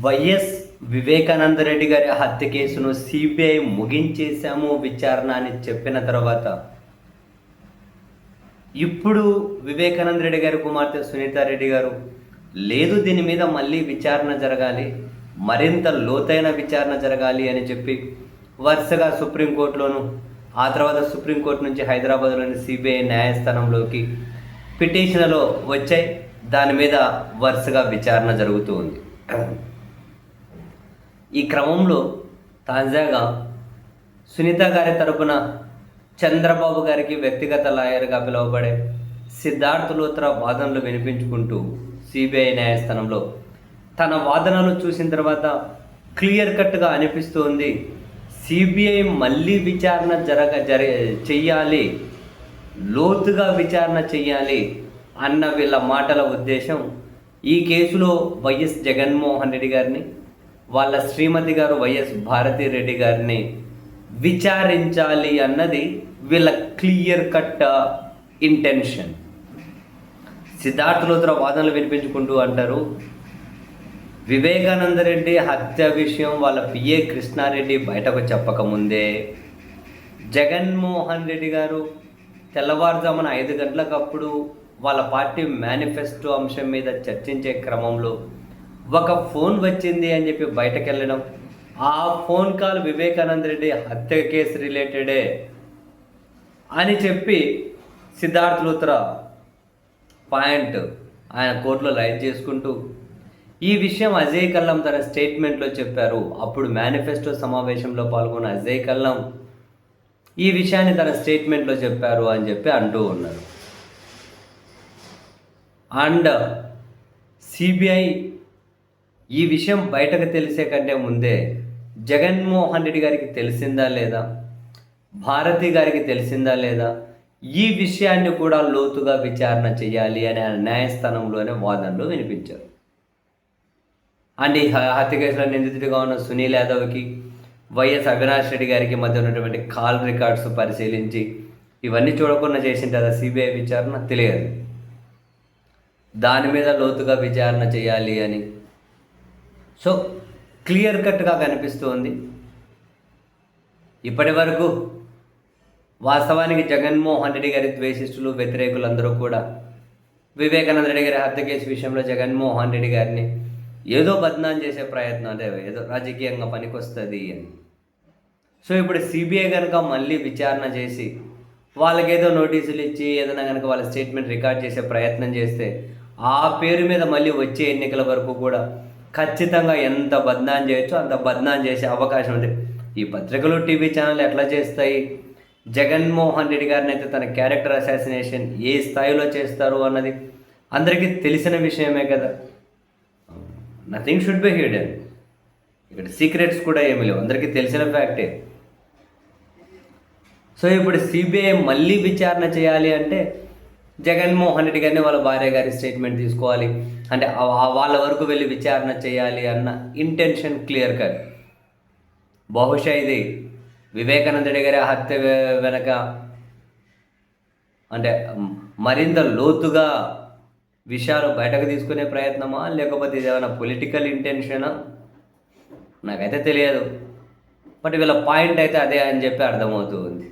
YS Vivekananda Reddy గారి హత్య కేసును సిబిఐ ముగించేశాము విచారణ అని చెప్పిన తర్వాత ఇప్పుడు వివేకానంద రెడ్డి గారి కుమార్తె సునీతారెడ్డి గారు లేదు, దీని మీద మళ్ళీ విచారణ జరగాలి, మరింత లోతైన విచారణ జరగాలి అని చెప్పి వరుసగా సుప్రీంకోర్టులోను, ఆ తర్వాత సుప్రీంకోర్టు నుంచి హైదరాబాద్లోని సిబిఐ న్యాయస్థానంలోకి పిటిషన్లు వచ్చాయి. దాని మీద వరుసగా విచారణ జరుగుతూ ఉంది. ఈ క్రమంలో తాజాగా సునీత గారి తరపున చంద్రబాబు గారికి వ్యక్తిగత లాయర్గా పిలువబడే సిద్ధార్థ్ లూత్రా వాదనలు వినిపించుకుంటూ సిబిఐ న్యాయస్థానంలో తన వాదనలు చూసిన తర్వాత క్లియర్ కట్గా అనిపిస్తుంది, సిబిఐ మళ్ళీ విచారణ చెయ్యాలి, లోతుగా విచారణ చెయ్యాలి అన్న వీళ్ళ మాటల ఉద్దేశం ఈ కేసులో వైఎస్ జగన్మోహన్ రెడ్డి గారిని, వాళ్ళ శ్రీమతి గారు వైఎస్ భారతిరెడ్డి గారిని విచారించాలి అన్నది వీళ్ళ clear cut intention. Siddharth Luthra వాదనలు వినిపించుకుంటూ అంటారు, వివేకానంద రెడ్డి హత్య విషయం వాళ్ళ పిఏ కృష్ణారెడ్డి బయటకు చెప్పకముందే జగన్మోహన్ రెడ్డి గారు తెల్లవారుజామున 5 గంటలకప్పుడు వాళ్ళ పార్టీ మేనిఫెస్టో అంశం మీద చర్చించే క్రమంలో ఒక ఫోన్ వచ్చింది అని చెప్పి బయటకు వెళ్ళడం, ఆ ఫోన్ కాల్ వివేకానంద రెడ్డి హత్య కేసు రిలేటెడే అని చెప్పి సిద్ధార్థ్ లూత్రా పాయింట్ ఆయన కోర్టులో రైజ్ చేసుకుంటూ ఈ విషయం అజయ్ కల్లం తన స్టేట్మెంట్లో చెప్పారు. అప్పుడు మేనిఫెస్టో సమావేశంలో పాల్గొన్న అజయ్ కల్లం ఈ విషయాన్ని తన స్టేట్మెంట్లో చెప్పారు అని చెప్పి అంటూ ఉన్నారు. అండ్ సిబిఐ ఈ విషయం బయటకు తెలిసే కంటే ముందే జగన్మోహన్ రెడ్డి గారికి తెలిసిందా లేదా, భారతి గారికి తెలిసిందా లేదా, ఈ విషయాన్ని కూడా లోతుగా విచారణ చేయాలి అని న్యాయస్థానంలోనే వాదనలు వినిపించారు. అండ్ ఈ హత్య కేసులో నిందితుడిగా ఉన్న సునీల్ యాదవ్కి వైఎస్ అవినాష్ రెడ్డి గారికి మధ్య ఉన్నటువంటి కాల్ రికార్డ్స్ పరిశీలించి ఇవన్నీ చూడకుండా చేసింటారా సిబిఐ విచారణ తెలియదు. దాని మీద లోతుగా విచారణ చేయాలి అని సో క్లియర్ కట్గా కనిపిస్తుంది. ఇప్పటి వరకు వాస్తవానికి జగన్మోహన్ రెడ్డి గారి ద్వేషిస్తులు, వ్యతిరేకులందరూ కూడా వివేకానంద రెడ్డి గారి హత్య కేసు విషయంలో జగన్మోహన్ రెడ్డి గారిని ఏదో బద్నాం చేసే ప్రయత్నం, అంటే ఏదో రాజకీయంగా పనికొస్తుంది అని. సో ఇప్పుడు సిబిఐ కనుక మళ్ళీ విచారణ చేసి వాళ్ళకేదో నోటీసులు ఇచ్చి ఏదైనా కనుక వాళ్ళ స్టేట్మెంట్ రికార్డ్ చేసే ప్రయత్నం చేస్తే ఆ పేరు మీద మళ్ళీ వచ్చే ఎన్నికల వరకు కూడా ఖచ్చితంగా ఎంత బద్నాం చేయొచ్చో అంత బద్నాం చేసే అవకాశం ఉంది. ఈ పత్రికలు, టీవీ ఛానల్ ఎట్లా చేస్తాయి? జగన్మోహన్ రెడ్డి గారిని అయితే తన క్యారెక్టర్ అసాసినేషన్ ఏ స్థాయిలో చేస్తారు అన్నది అందరికీ తెలిసిన విషయమే కదా. Nothing should be hidden. ఇక్కడ సీక్రెట్స్ కూడా ఏమీ లేవు, అందరికీ తెలిసిన ఫ్యాక్టే. సో ఇప్పుడు సిబిఐ మళ్ళీ విచారణ చేయాలి అంటే జగన్మోహన్ రెడ్డి గారిని, వాళ్ళ భార్య గారి స్టేట్మెంట్ తీసుకోవాలి, అంటే వాళ్ళ వరకు వెళ్ళి విచారణ చేయాలి అన్న ఇంటెన్షన్ క్లియర్ కట్. బహుశా ఇది వివేకానంద రెడ్డి గారి హత్య వెనక అంటే మరింత లోతుగా విషయాలు బయటకు తీసుకునే ప్రయత్నమా, లేకపోతే ఇది ఏమైనా పొలిటికల్ ఇంటెన్షనా నాకైతే తెలియదు. బట్ వీళ్ళ పాయింట్ అయితే అదే అని చెప్పి అర్థమవుతూ ఉంది.